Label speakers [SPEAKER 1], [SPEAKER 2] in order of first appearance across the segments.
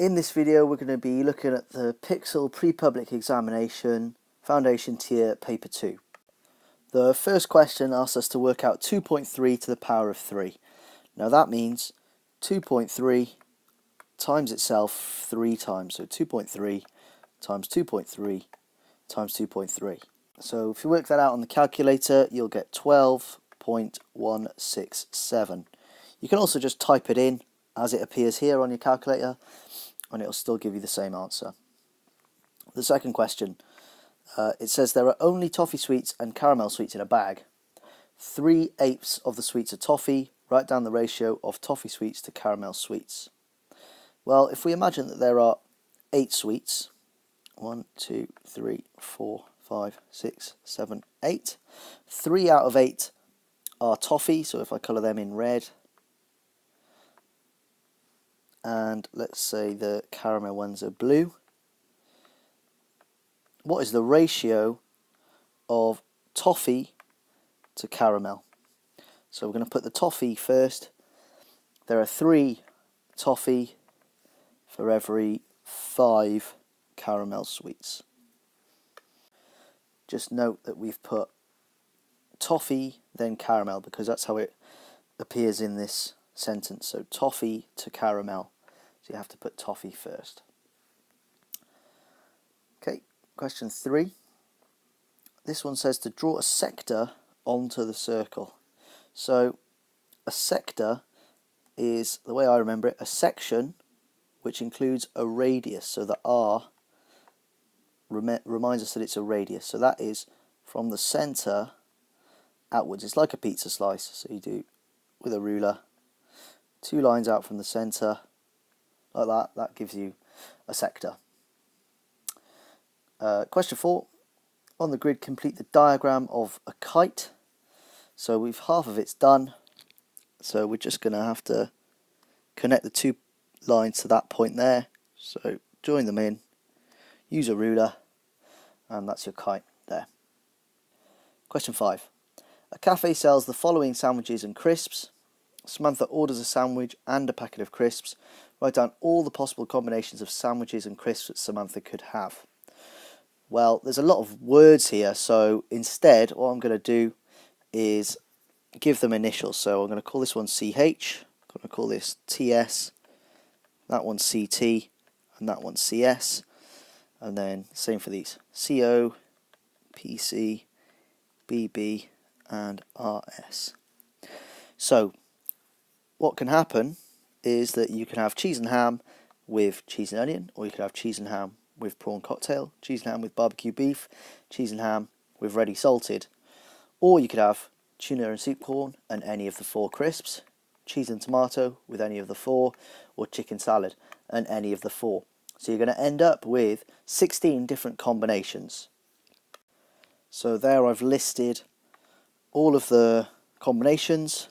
[SPEAKER 1] In this video we're going to be looking at the PIXL Pre-Public Examination Foundation Tier Paper 2. The first question asks us to work out 2.3 to the power of 3. Now that means 2.3 times itself 3 times, so 2.3 times 2.3 times 2.3. So if you work that out on the calculator you'll get 12.167. You can also just type it in as it appears here on your calculator and it'll still give you the same answer. The second question, it says there are only toffee sweets and caramel sweets in a bag. 3/8 of the sweets are toffee. Write down the ratio of toffee sweets to caramel sweets. Well, if we imagine that there are 8 sweets, 1, 2, 3, 4, 5, 6, 7, 8. 3 out of 8 are toffee, so if I colour them in red, and let's say the caramel ones are blue, what is the ratio of toffee to caramel? So we're going to put the toffee first. There are 3 toffee for every 5 caramel sweets. Just note that we've put toffee then caramel because that's how it appears in this sentence. So toffee to caramel. So you have to put toffee first. Okay, question 3. This one says to draw a sector onto the circle. So a sector is, the way I remember it, a section which includes a radius. So the R reminds us that it's a radius. So that is from the centre outwards. It's like a pizza slice. So you do with a ruler 2 lines out from the centre like that. That gives you a sector. Question 4. On the grid, complete the diagram of a kite. So we've half of it's done. So we're just going to have to connect the 2 lines to that point there. So join them in, use a ruler, and that's your kite there. Question 5. A cafe sells the following sandwiches and crisps. Samantha orders a sandwich and a packet of crisps. Write down all the possible combinations of sandwiches and crisps that Samantha could have. Well, there's a lot of words here, so instead what I'm going to do is give them initials. So I'm going to call this one CH, I'm going to call this TS, that one CT, and that one CS, and then same for these, CO, PC, BB, and RS. So what can happen is that you can have cheese and ham with cheese and onion, or you could have cheese and ham with prawn cocktail, cheese and ham with barbecue beef, cheese and ham with ready salted, or you could have tuna and sweet corn and any of the 4 crisps, cheese and tomato with any of the 4, or chicken salad and any of the 4. So you're going to end up with 16 different combinations. So there I've listed all of the combinations.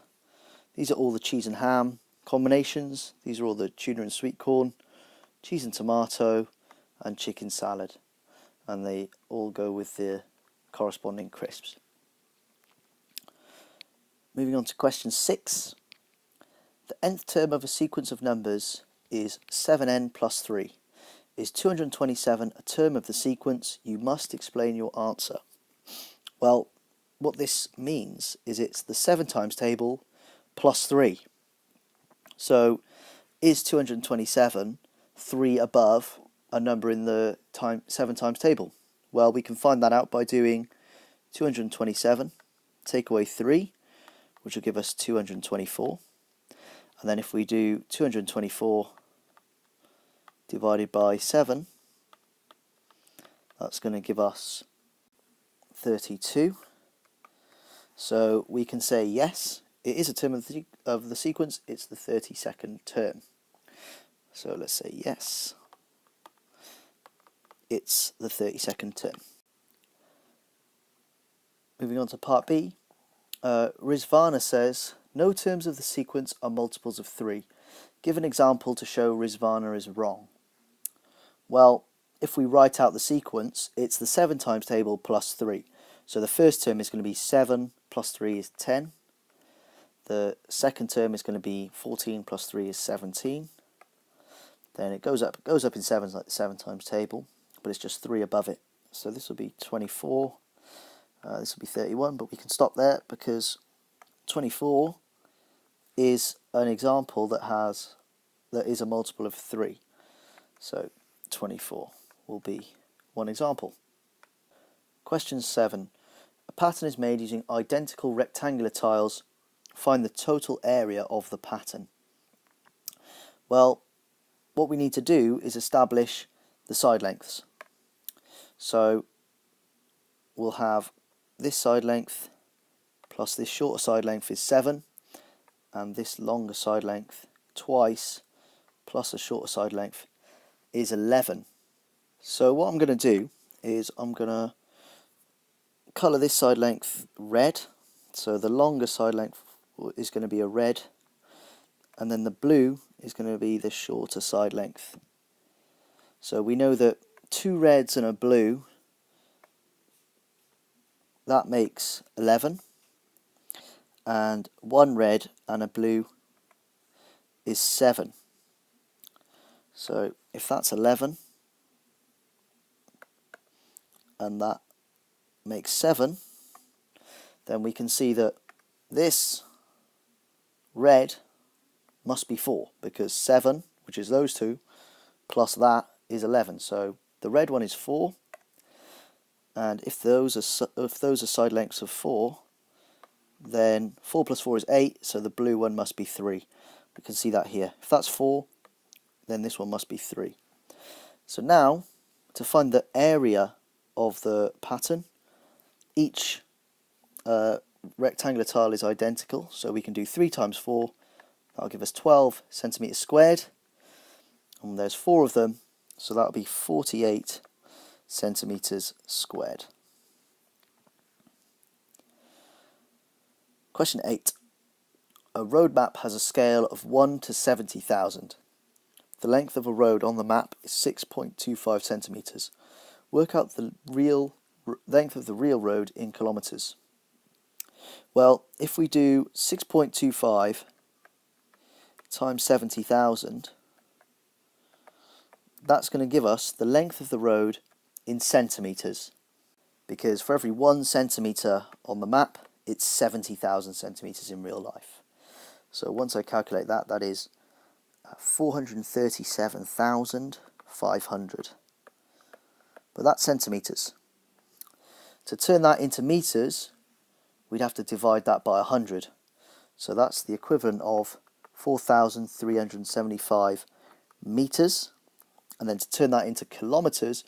[SPEAKER 1] These are all the cheese and ham combinations. These are all the tuna and sweet corn, cheese and tomato, and chicken salad. And they all go with the corresponding crisps. Moving on to question 6. The nth term of a sequence of numbers is 7n plus 3. Is 227 a term of the sequence? You must explain your answer. Well, what this means is it's the 7 times table plus 3. So is 227 3 above a number in the 7 times table? Well, we can find that out by doing 227, take away 3, which will give us 224. And then if we do 224 divided by 7, that's going to give us 32. So we can say yes, it is a term of the sequence, it's the 32nd term. So let's say yes, it's the 32nd term. Moving on to part B. Rizvana says, no terms of the sequence are multiples of 3. Give an example to show Rizvana is wrong. Well, if we write out the sequence, it's the 7 times table plus 3. So the first term is going to be 7 plus 3 is 10. The second term is going to be 14 plus 3 is 17. then it goes up in sevens like the 7 times table, but it's just 3 above it. So this will be 24, this will be 31, but we can stop there because 24 is an example that is a multiple of 3. So 24 will be one example. Question 7. A pattern is made using identical rectangular tiles. Find the total area of the pattern. Well, what we need to do is establish the side lengths. So we'll have this side length plus this shorter side length is 7, and this longer side length twice plus a shorter side length is 11. So what I'm going to do is I'm going to colour this side length red. So the longer side length is going to be a red, and then the blue is going to be the shorter side length. So we know that 2 reds and a blue, that makes 11, and 1 red and a blue is 7. So if that's 11 and that makes 7, then we can see that this red must be 4, because 7, which is those two, plus that is 11. So the red one is 4, and if those are side lengths of 4, then 4 plus 4 is 8, so the blue one must be 3. We can see that here. If that's 4, then this one must be 3. So now, to find the area of the pattern, each rectangular tile is identical, so we can do 3 times 4, that'll give us 12 centimetres squared, and there's 4 of them, so that'll be 48 centimetres squared. Question 8. A road map has a scale of 1 to 70,000. The length of a road on the map is 6.25 centimetres. Work out the real length of the real road in kilometres. Well, if we do 6.25 times 70,000, that's going to give us the length of the road in centimetres, because for every 1 centimetre on the map, it's 70,000 centimetres in real life. So once I calculate that, that is 437,500. But that's centimetres. To turn that into metres, we'd have to divide that by 100. So that's the equivalent of 4,375 metres. And then to turn that into kilometres,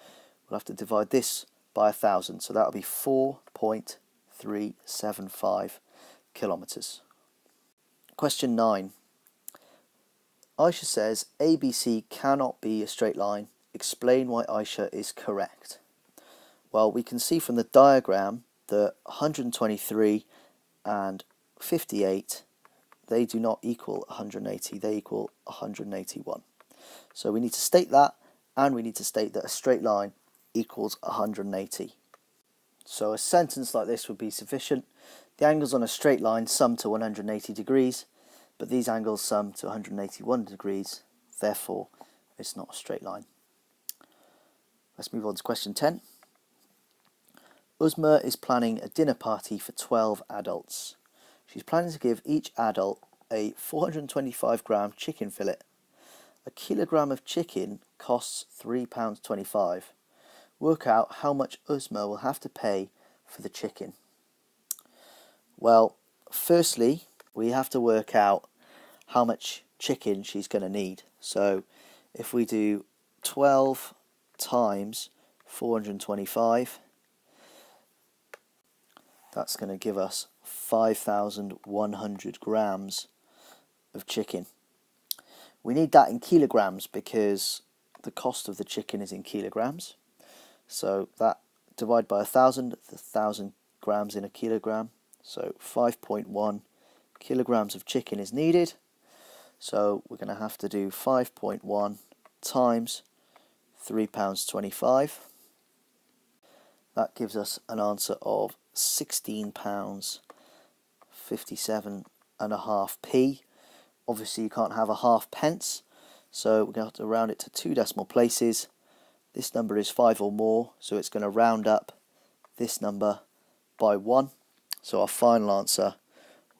[SPEAKER 1] we'll have to divide this by 1,000. So that'll be 4.375 kilometres. Question 9. Aisha says ABC cannot be a straight line. Explain why Aisha is correct. Well, we can see from the diagram that 123 and 58, they do not equal 180, they equal 181. So we need to state that, and we need to state that a straight line equals 180. So a sentence like this would be sufficient. The angles on a straight line sum to 180 degrees, but these angles sum to 181 degrees, therefore it's not a straight line. Let's move on to question 10. Uzma is planning a dinner party for 12 adults. She's planning to give each adult a 425-gram chicken fillet. A kilogram of chicken costs £3.25. Work out how much Uzma will have to pay for the chicken. Well, firstly, we have to work out how much chicken she's going to need. So if we do 12 times 425, that's going to give us 5,100 grams of chicken. We need that in kilograms because the cost of the chicken is in kilograms. So that divide by 1,000 grams in a kilogram. So 5.1 kilograms of chicken is needed. So we're going to have to do 5.1 times £3.25. That gives us an answer of £16.57 and a half p. Obviously you can't have a half pence, So we're going to have to round it to 2 decimal places. This number is 5 or more, so it's going to round up this number by 1. So our final answer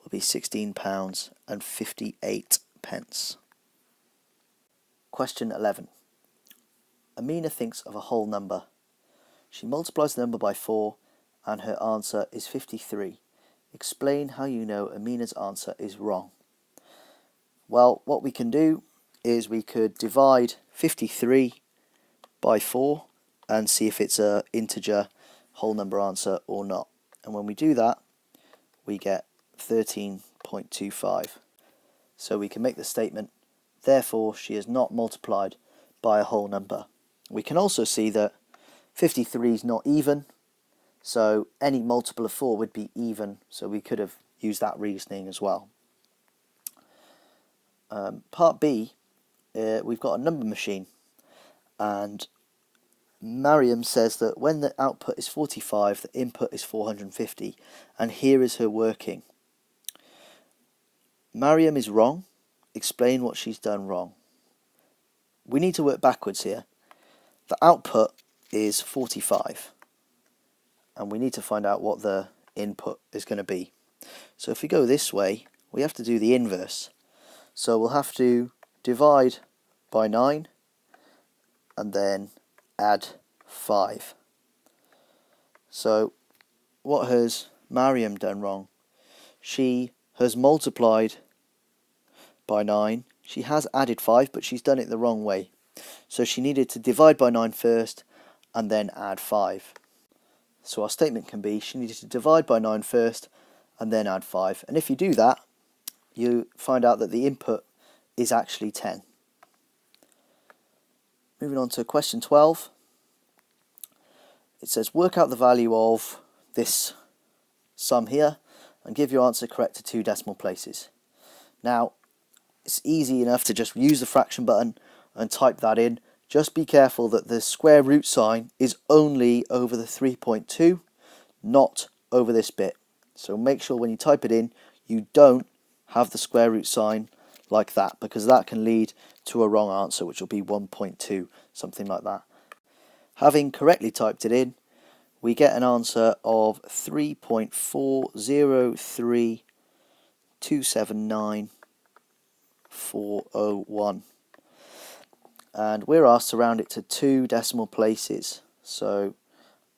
[SPEAKER 1] will be £16.58. Question 11. Amina thinks of a whole number. She multiplies the number by 4 and her answer is 53. Explain how you know Amina's answer is wrong. Well, what we can do is we could divide 53 by 4 and see if it's an integer whole number answer or not. And when we do that, we get 13.25. So we can make the statement, therefore she is not multiplied by a whole number. We can also see that 53 is not even, so any multiple of 4 would be even, so we could have used that reasoning as well. Part B, we've got a number machine, and Mariam says that when the output is 45, the input is 450, and here is her working. Mariam is wrong. Explain what she's done wrong. We need to work backwards here. The output is 45, and we need to find out what the input is going to be. So if we go this way, we have to do the inverse. So we'll have to divide by 9 and then add 5. So what has Mariam done wrong? She has multiplied by 9. She has added 5, but she's done it the wrong way. So she needed to divide by 9 first and then add 5. So our statement can be she needed to divide by 9 first and then add 5. And if you do that, you find out that the input is actually 10. Moving on to question 12. It says work out the value of this sum here and give your answer correct to 2 decimal places. Now, it's easy enough to just use the fraction button and type that in. Just be careful that the square root sign is only over the 3.2, not over this bit. So make sure when you type it in, you don't have the square root sign like that, because that can lead to a wrong answer, which will be 1.2, something like that. Having correctly typed it in, we get an answer of 3.403279,401. And we're asked to round it to 2 decimal places. So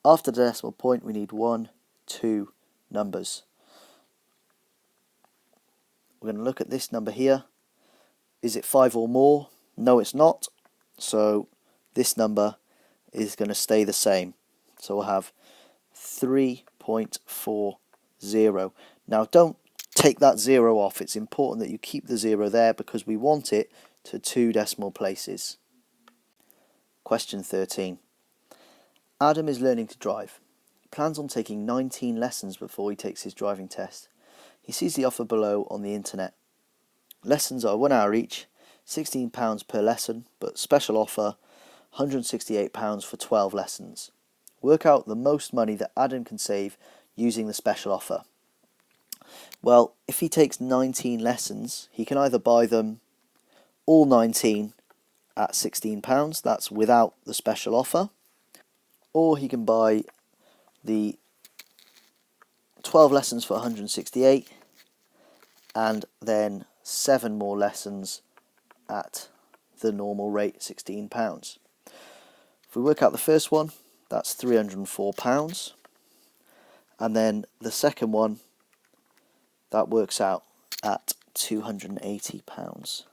[SPEAKER 1] after the decimal point, we need 1, 2 numbers. We're going to look at this number here. Is it 5 or more? No, it's not. So this number is going to stay the same. So we'll have 3.40. Now don't take that 0 off. It's important that you keep the 0 there because we want it to 2 decimal places. Question 13. Adam is learning to drive. He plans on taking 19 lessons before he takes his driving test. He sees the offer below on the internet. Lessons are 1 hour each, £16 per lesson, but special offer, £168 for 12 lessons. Work out the most money that Adam can save using the special offer. Well, if he takes 19 lessons, he can either buy them all 19 at £16, that's without the special offer, or he can buy the 12 lessons for 168 and then 7 more lessons at the normal rate, £16. If we work out the first one, that's £304, and then the second one, that works out at £280.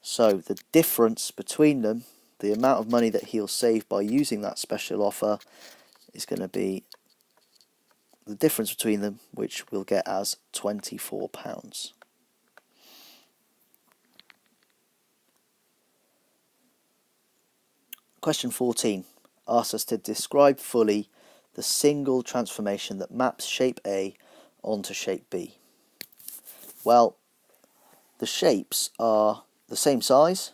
[SPEAKER 1] So the difference between them, the amount of money that he'll save by using that special offer, is going to be the difference between them, which we'll get as £24. Question 14 asks us to describe fully the single transformation that maps shape A onto shape B. Well, the shapes are the same size,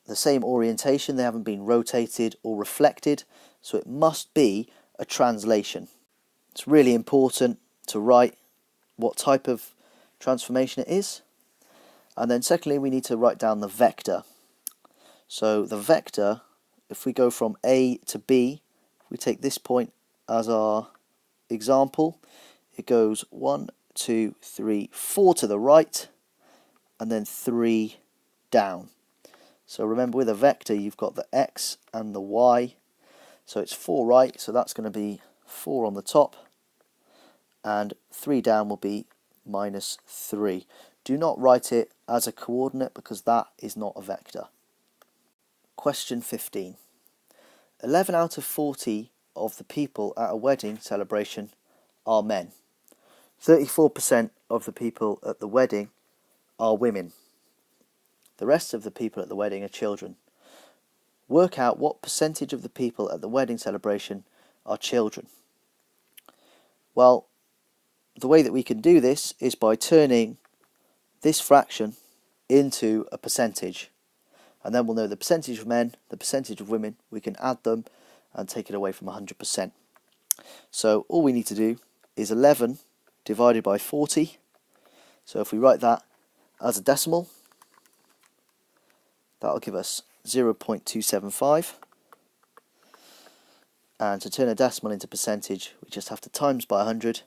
[SPEAKER 1] the same orientation, they haven't been rotated or reflected, so it must be a translation. It's really important to write what type of transformation it is, And then secondly, we need to write down the vector. So the vector, if we go from A to B, if we take this point as our example, it goes 1, 2, 3, 4 to the right, and then 3 down. So remember, with a vector, you've got the x and the y. So it's 4 right, so that's going to be 4 on the top, and 3 down will be -3. Do not write it as a coordinate because that is not a vector. Question 15. 11 out of 40 of the people at a wedding celebration are men. 34% of the people at the wedding are women. The rest of the people at the wedding are children. Work out what percentage of the people at the wedding celebration are children. Well, the way that we can do this is by turning this fraction into a percentage, and then we'll know the percentage of men, the percentage of women. We can add them and take it away from 100%. So all we need to do is 11 divided by 40. So if we write that as a decimal, that'll give us 0.275. And to turn a decimal into percentage, we just have to times by 100.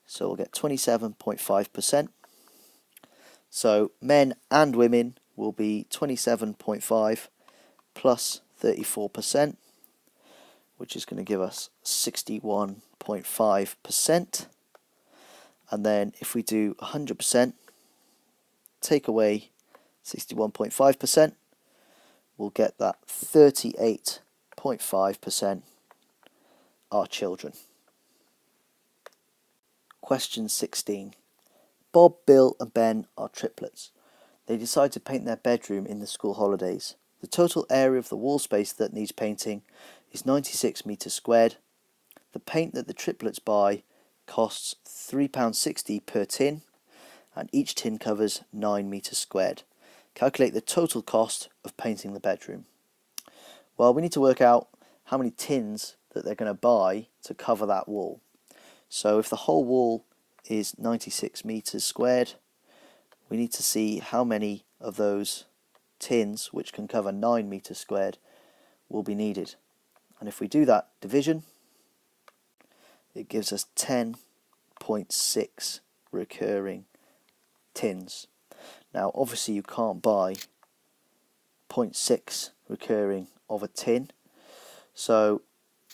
[SPEAKER 1] So we'll get 27.5%. So men and women will be 27.5 plus 34%, which is going to give us 61.5%. And then if we do 100%, take away 61.5%, we'll get that 38.5% are children. Question 16. Bob, Bill and Ben are triplets. They decide to paint their bedroom in the school holidays. The total area of the wall space that needs painting is 96 metres squared. The paint that the triplets buy costs £3.60 per tin, and each tin covers 9 metres squared. Calculate the total cost of painting the bedroom. Well, we need to work out how many tins that they're going to buy to cover that wall. So if the whole wall is 96 metres squared, we need to see how many of those tins, which can cover 9 metres squared, will be needed. And if we do that division, it gives us 10.6 recurring tins. Now obviously you can't buy 0.6 recurring of a tin, so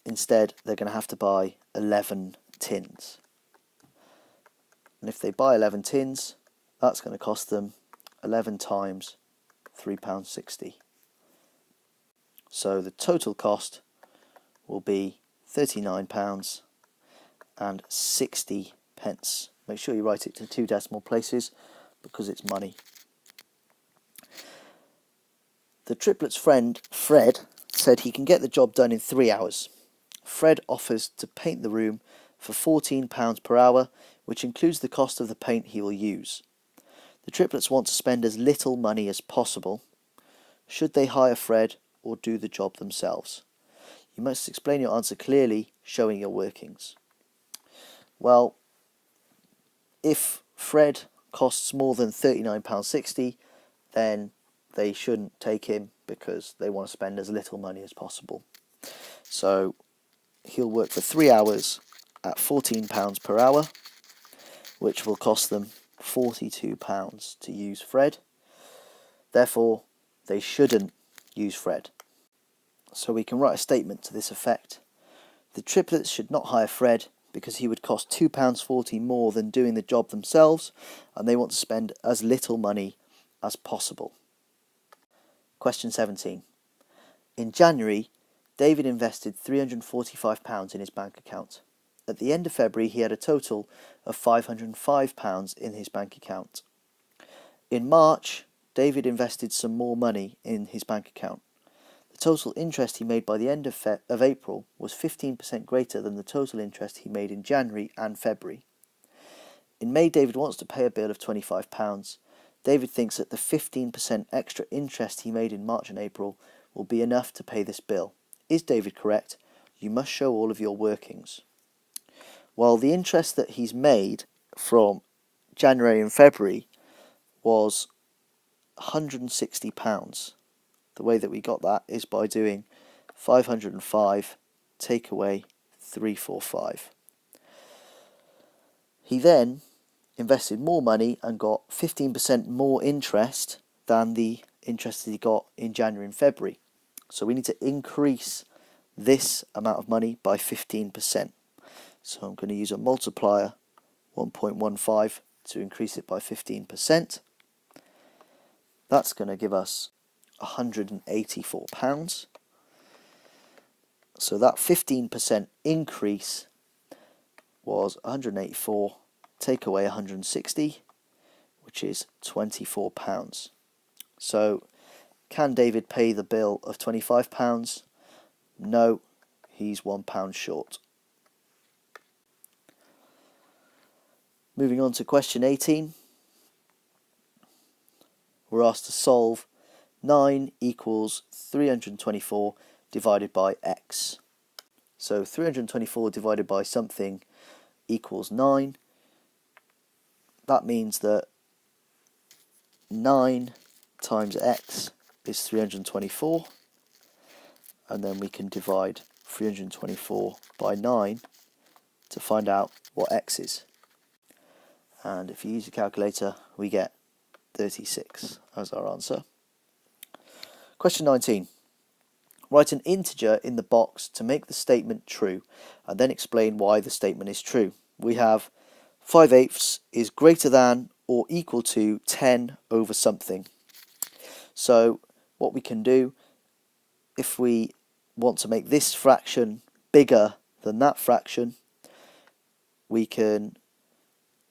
[SPEAKER 1] instead they're going to have to buy 11 tins. And if they buy 11 tins, that's going to cost them 11 times £3.60. So the total cost will be £39.60. Make sure you write it to 2 decimal places because it's money. The triplets' friend, Fred, said he can get the job done in 3 hours. Fred offers to paint the room for £14 per hour, which includes the cost of the paint he will use. The triplets want to spend as little money as possible. Should they hire Fred or do the job themselves? You must explain your answer clearly, showing your workings. Well, if Fred costs more than £39.60, then they shouldn't take him because they want to spend as little money as possible. So he'll work for 3 hours at £14 per hour, which will cost them £42 to use Fred. Therefore, they shouldn't use Fred. So we can write a statement to this effect. The triplets should not hire Fred because he would cost £2.40 more than doing the job themselves, and they want to spend as little money as possible. Question 17. In January, David invested £345 in his bank account. At the end of February, he had a total of £505 in his bank account. In March, David invested some more money in his bank account. The total interest he made by the end of April was 15% greater than the total interest he made in January and February. In May, David wants to pay a bill of £25. David thinks that the 15% extra interest he made in March and April will be enough to pay this bill. Is David correct? You must show all of your workings. Well, the interest that he's made from January and February was £160. The way that we got that is by doing 505 take away 345. He then invested more money and got 15% more interest than the interest that he got in January and February. So we need to increase this amount of money by 15%. So I'm going to use a multiplier 1.15 to increase it by 15%. That's going to give us £184. So that 15% increase was 184, take away 160, which is £24. So can David pay the bill of £25? No, he's £1 short. Moving on to question 18. We're asked to solve 9 equals 324 divided by x. So 324 divided by something equals 9. That means that 9 times x is 324, and then we can divide 324 by 9 to find out what x is. And if you use a calculator, we get 36 as our answer. Question 19. Write an integer in the box to make the statement true, and then explain why the statement is true. We have 5/8 is greater than or equal to 10 over something. So what we can do, if we want to make this fraction bigger than that fraction, we can,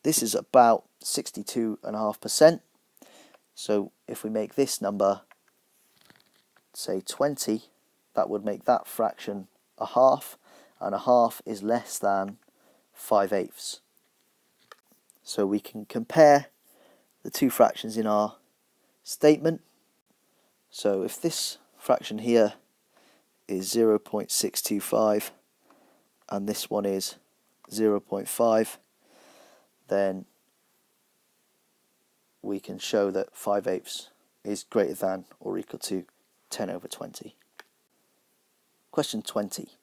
[SPEAKER 1] this is about 62.5%. So if we make this number, say 20, that would make that fraction a half, and a half is less than 5/8. So we can compare the two fractions in our statement. So if this fraction here is 0.625 and this one is 0.5, then we can show that 5/8 is greater than or equal to 10 over 20. Question 20.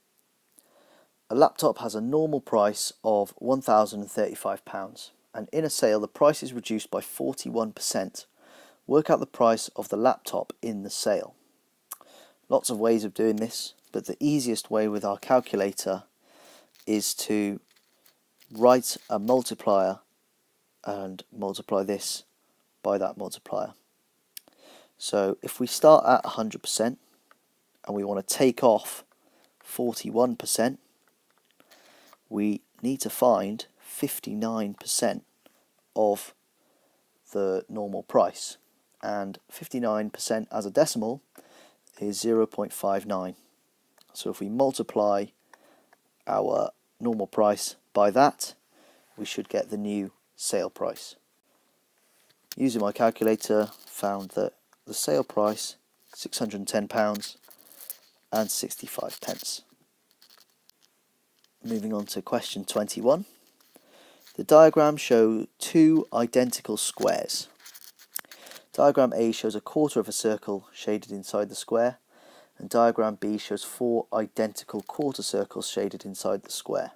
[SPEAKER 1] A laptop has a normal price of £1,035, and in a sale the price is reduced by 41%. Work out the price of the laptop in the sale. Lots of ways of doing this, but the easiest way with our calculator is to write a multiplier and multiply this by that multiplier. So if we start at 100% and we want to take off 41%, we need to find 59% of the normal price, and 59% as a decimal is 0.59. So if we multiply our normal price by that, we should get the new sale price. Using my calculator, found that the sale price £610 and 65p. Moving on to question 21. The diagram shows two identical squares. Diagram A shows a quarter of a circle shaded inside the square, and diagram B shows 4 identical quarter circles shaded inside the square.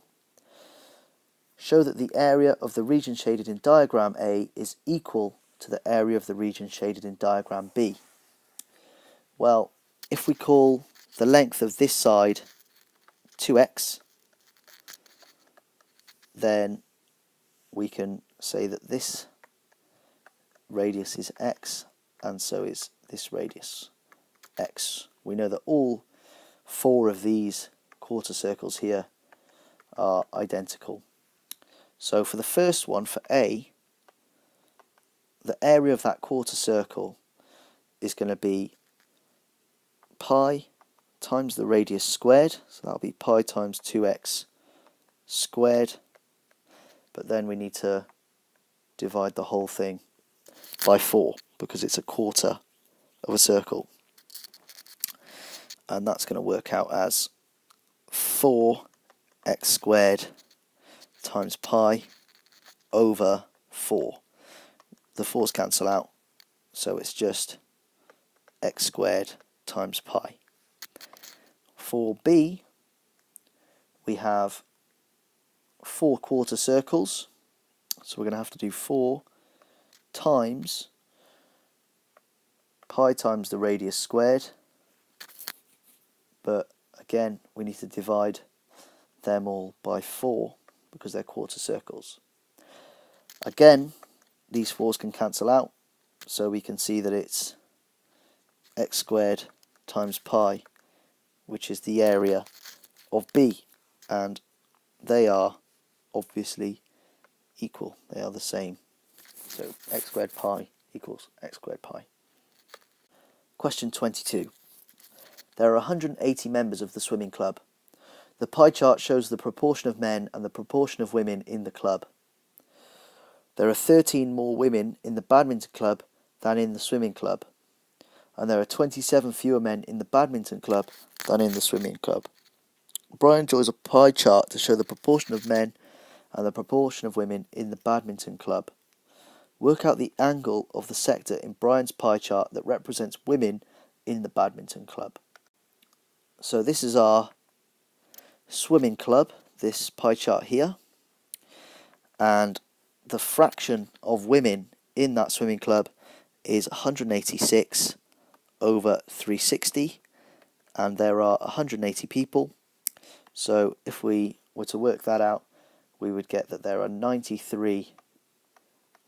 [SPEAKER 1] Show that the area of the region shaded in diagram A is equal to the area of the region shaded in diagram B. Well, if we call the length of this side 2x, then we can say that this radius is x, and so is this radius x. We know that all 4 of these quarter circles here are identical. So for the first one, for A, the area of that quarter circle is going to be pi times the radius squared, so that'll be pi times 2x squared, but then we need to divide the whole thing by 4 because it's a quarter of a circle, and that's going to work out as 4x squared times pi over 4. The 4's cancel out, so it's just x squared times pi. For B, we have 4 quarter circles, so we're going to have to do 4 times pi times the radius squared, but again we need to divide them all by 4 because they're quarter circles. Again, these 4's can cancel out, so we can see that it's x squared times pi, which is the area of B, and they are obviously equal, they are the same. So x squared pi equals x squared pi. Question 22. There are 180 members of the swimming club. The pie chart shows the proportion of men and the proportion of women in the club. There are 13 more women in the badminton club than in the swimming club, and there are 27 fewer men in the badminton club than in the swimming club. Brian draws a pie chart to show the proportion of men and the proportion of women in the badminton club. Work out the angle of the sector in Brian's pie chart that represents women in the badminton club. So this is our swimming club, this pie chart here, and the fraction of women in that swimming club is 186 over 360, and there are 180 people. So if we were to work that out, we would get that there are 93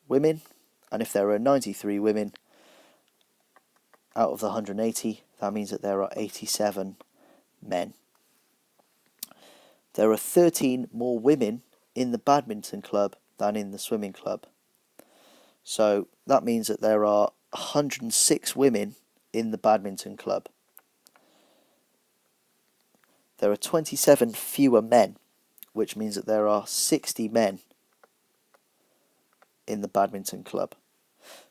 [SPEAKER 1] women, and if there are 93 women out of the 180, that means that there are 87 men. There are 13 more women in the badminton club than in the swimming club. So that means that there are 106 women in the badminton club. There are 27 fewer men, which means that there are 60 men in the badminton club.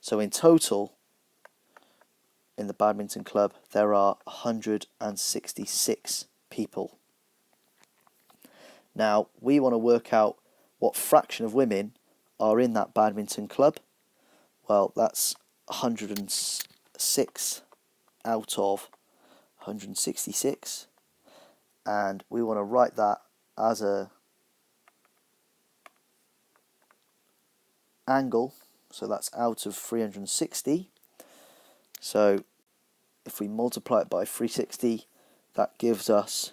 [SPEAKER 1] So in total, in the badminton club, there are 166 people. Now, we want to work out what fraction of women are in that badminton club. Well, that's 106 out of 166, and we want to write that as a angle, so that's out of 360. So if we multiply it by 360, that gives us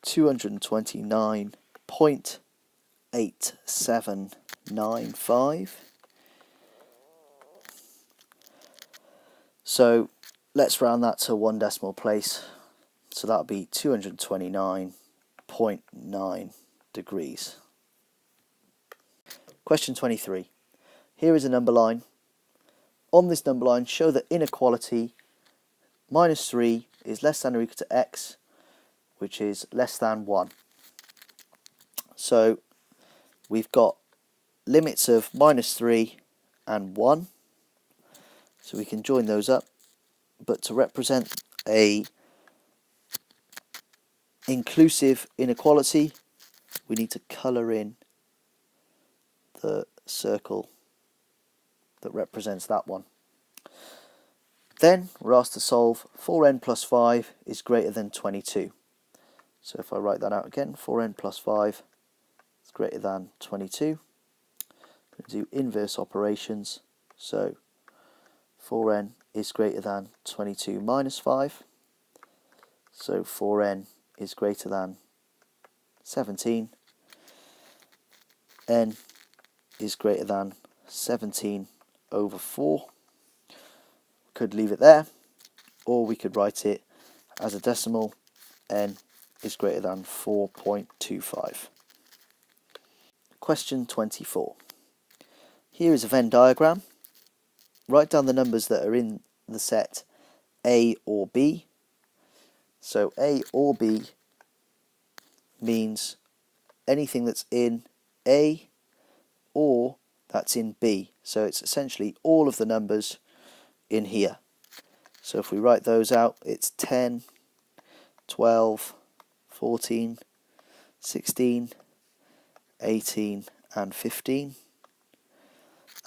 [SPEAKER 1] 229.8795. So let's round that to 1 decimal place. So that would be 229.9 degrees. Question 23. Here is a number line. On this number line, show the inequality -3 is less than or equal to x, which is less than 1. So we've got limits of -3 and 1. So we can join those up. But to represent a inclusive inequality, we need to colour in the circle that represents that one. Then we're asked to solve 4n plus 5 is greater than 22. So if I write that out again, 4n plus 5 is greater than 22. I'm going to do inverse operations. So 4n is greater than 22 minus 5. So 4n is greater than 17. N is greater than 17 over 4. We could leave it there, or we could write it as a decimal. N is greater than 4.25. Question 24. Here is a Venn diagram. Write down the numbers that are in the set A or B. So A or B means anything that's in A or that's in B. So it's essentially all of the numbers in here. So if we write those out, it's 10, 12, 14, 16, 18 and 15.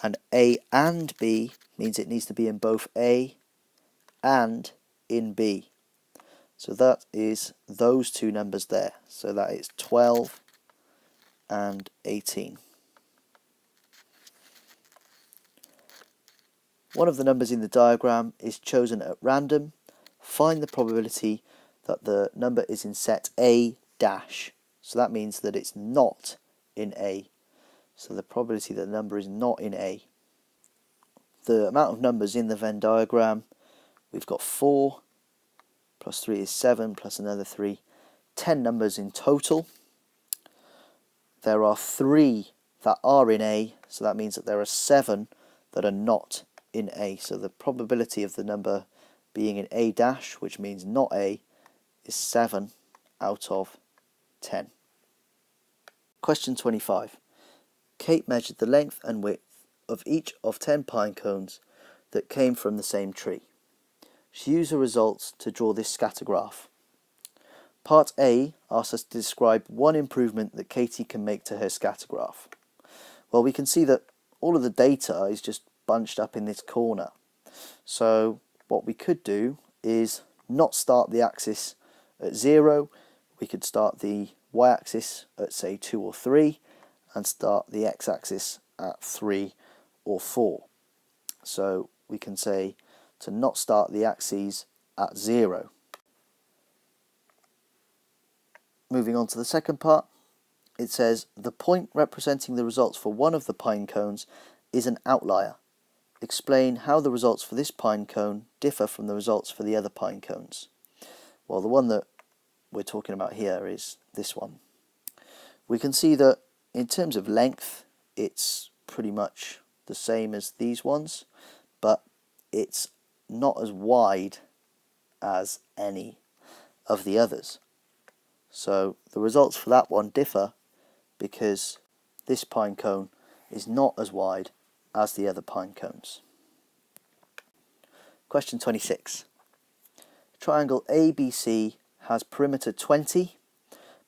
[SPEAKER 1] And A and B means it needs to be in both A and in B. So that is those two numbers there. So that is 12 and 18. One of the numbers in the diagram is chosen at random. Find the probability that the number is in set A dash. So that means that it's not in A. So the probability that the number is not in A. The amount of numbers in the Venn diagram, we've got 4, plus 3 is 7, plus another 3, 10 numbers in total. There are 3 that are in A, so that means that there are 7 that are not in A. So the probability of the number being in A dash, which means not A, is 7 out of 10. Question 25. Kate measured the length and width of each of 10 pine cones that came from the same tree. She used the results to draw this scatter graph. Part A asks us to describe one improvement that Katie can make to her scatter graph. Well, we can see that all of the data is just bunched up in this corner. So what we could do is not start the axis at 0. We could start the y-axis at, say, 2 or 3, and start the x-axis at 3 or 4. So we can say to not start the axes at 0. Moving on to the second part, it says the point representing the results for one of the pine cones is an outlier. Explain how the results for this pine cone differ from the results for the other pine cones. Well, the one that we're talking about here is this one. We can see that in terms of length, it's pretty much the same as these ones, but it's not as wide as any of the others. So the results for that one differ because this pine cone is not as wide as the other pine cones. Question 26. Triangle ABC has perimeter 20.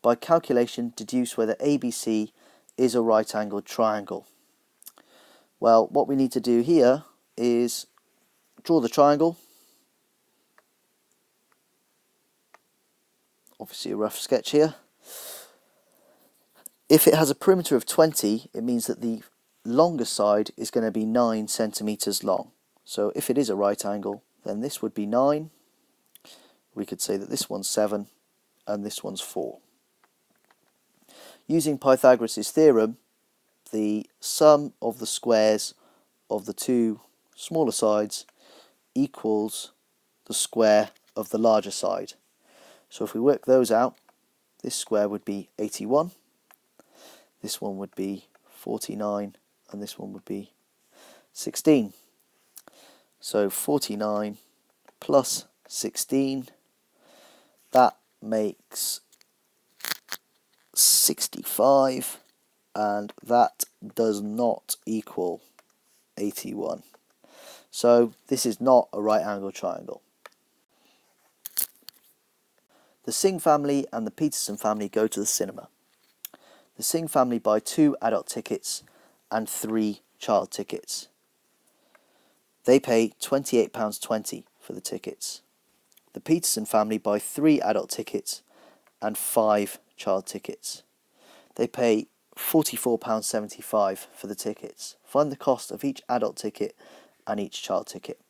[SPEAKER 1] By calculation, deduce whether ABC is a right-angled triangle. Well, what we need to do here is draw the triangle. Obviously a rough sketch here. If it has a perimeter of 20, it means that the longer side is going to be 9 centimeters long. So if it is a right angle, then this would be 9. We could say that this one's 7 and this one's 4. Using Pythagoras' theorem, the sum of the squares of the two smaller sides equals the square of the larger side. So if we work those out, this square would be 81, this one would be 49, and this one would be 16. So 49 plus 16, that makes 65, and that does not equal 81. So this is not a right angle triangle. The Singh family and the Peterson family go to the cinema. The Singh family buy 2 adult tickets and 3 child tickets. They pay £28.20 for the tickets. The Peterson family buy 3 adult tickets and 5 child tickets. They pay £44.75 for the tickets. Find the cost of each adult ticket and each child ticket.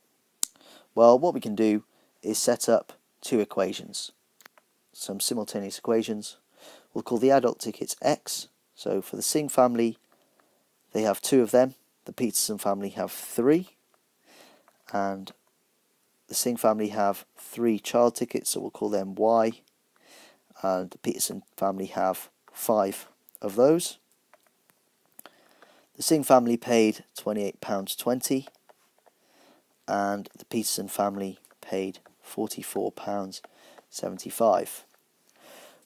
[SPEAKER 1] Well, what we can do is set up 2 equations. Some simultaneous equations. We'll call the adult tickets X. So for the Singh family, they have 2 of them. The Peterson family have 3. And the Singh family have 3 child tickets, so we'll call them Y. And the Peterson family have 5 of those. The Singh family paid £28.20. And the Peterson family paid £44.75.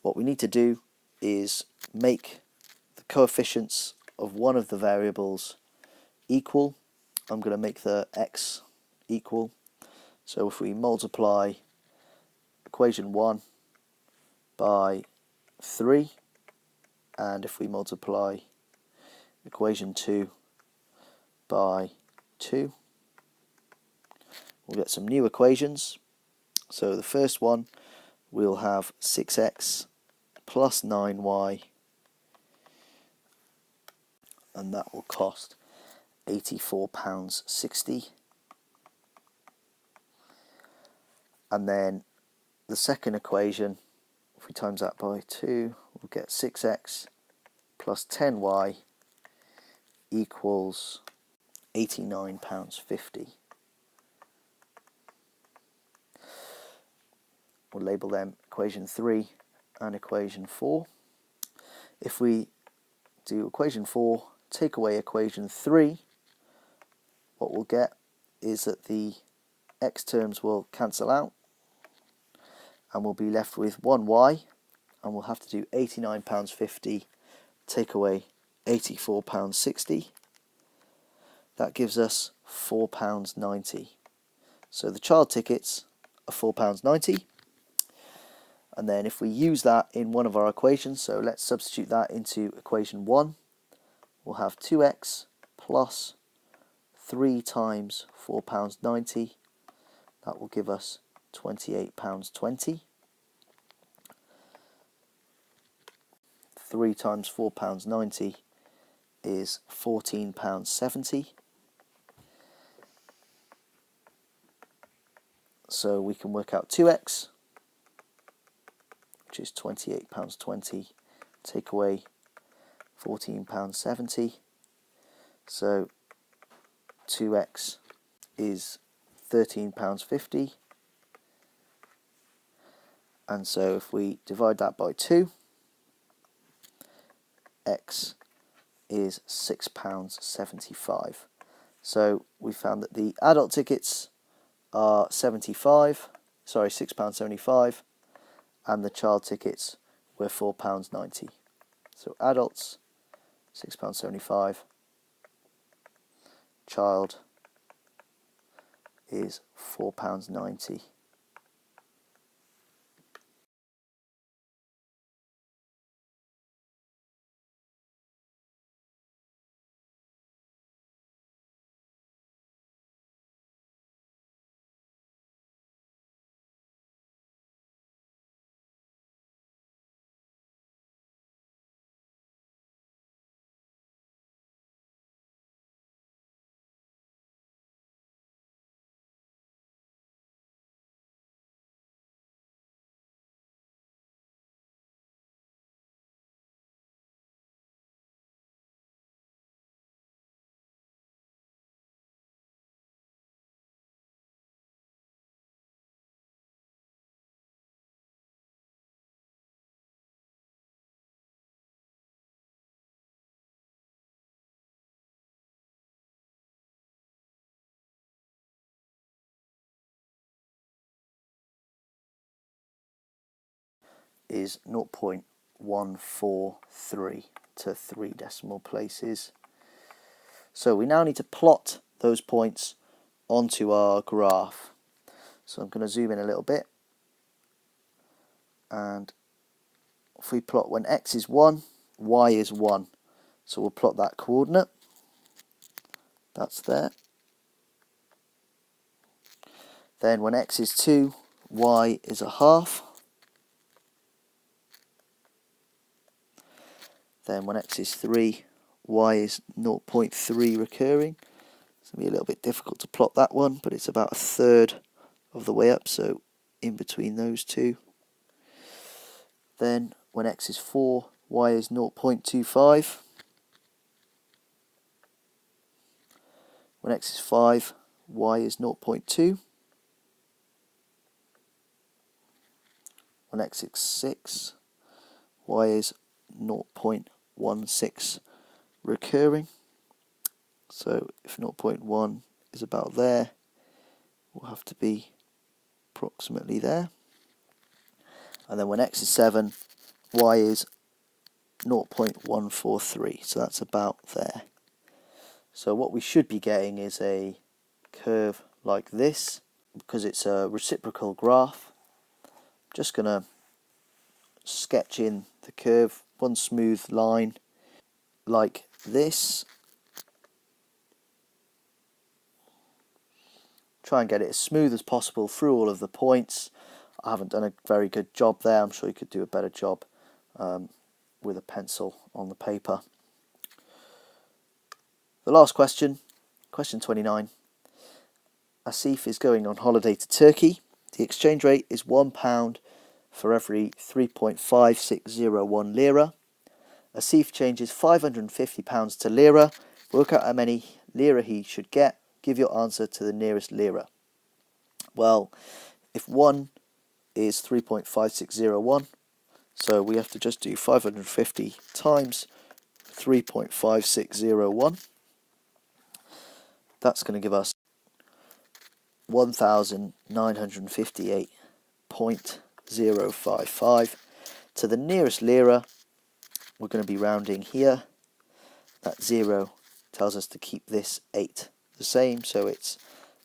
[SPEAKER 1] What we need to do is make the coefficients of one of the variables equal. I'm going to make the x equal. So if we multiply equation 1 by 3, and if we multiply equation 2 by 2, we'll get some new equations. So the first one, we'll have 6x plus 9y, and that will cost £84.60. And then the second equation, if we times that by 2, we'll get 6x plus 10y equals £89.50. We'll label them equation 3 and equation 4. If we do equation 4, take away equation 3, what we'll get is that the x terms will cancel out and we'll be left with 1y, and we'll have to do £89.50 take away £84.60. That gives us £4.90. So the child tickets are £4.90. And then if we use that in one of our equations, so let's substitute that into equation 1, we'll have 2x plus 3 times £4.90. That will give us £28.20. 3 times £4.90 is £14.70. So we can work out 2x, which is £28.20, take away £14.70. So 2x is £13.50. And so if we divide that by 2, x is £6.75. So we found that the adult tickets are £6.75, and the child tickets were £4.90. So adults £6.75, child is £4.90. Is 0.143 to 3 decimal places. So we now need to plot those points onto our graph. So I'm going to zoom in a little bit, and if we plot when x is 1, y is 1. So we'll plot that coordinate. That's there. Then when x is 2, y is a half. Then when x is 3, y is 0.3 recurring. It's going to be a little bit difficult to plot that one, but it's about a third of the way up, so in between those two. Then when x is 4, y is 0.25. When x is 5, y is 0.2. When x is 6, y is 0.16 recurring. So if 0.1 is about there, we'll have to be approximately there. And then when x is 7, y is 0.143, so that's about there. So what we should be getting is a curve like this. Because it's a reciprocal graph, I'm just going to sketch in the curve, one smooth line like this. try and get it as smooth as possible through all of the points. I haven't done a very good job there. I'm sure you could do a better job with a pencil on the paper. The last question, question 29. Asif is going on holiday to Turkey. The exchange rate is £1 for every 3.5601 lira. Asif changes £550 to lira. Work out how many lira he should get. Give your answer to the nearest lira. Well, if 1 is 3.5601, so we have to just do 550 times 3.5601. That's going to give us 1958.055. To the nearest lira, we're going to be rounding here. That 0 tells us to keep this 8 the same, so it's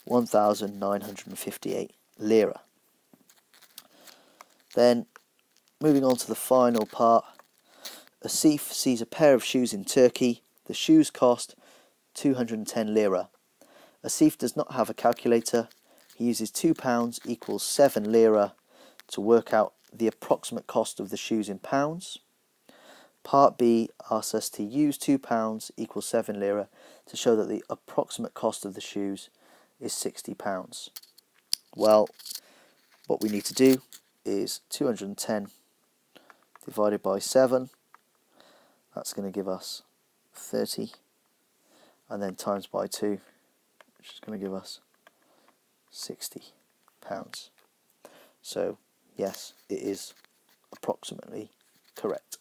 [SPEAKER 1] 1958 lira. Then, moving on to the final part, Asif sees a pair of shoes in Turkey. The shoes cost 210 lira. Asif does not have a calculator. He uses £2 equals 7 lira to work out the approximate cost of the shoes in pounds. Part B asks us to use £2 equals 7 lira to show that the approximate cost of the shoes is £60. Well, what we need to do is 210 divided by 7. That's going to give us 30, and then times by 2, which is going to give us £60. So yes, it is approximately correct.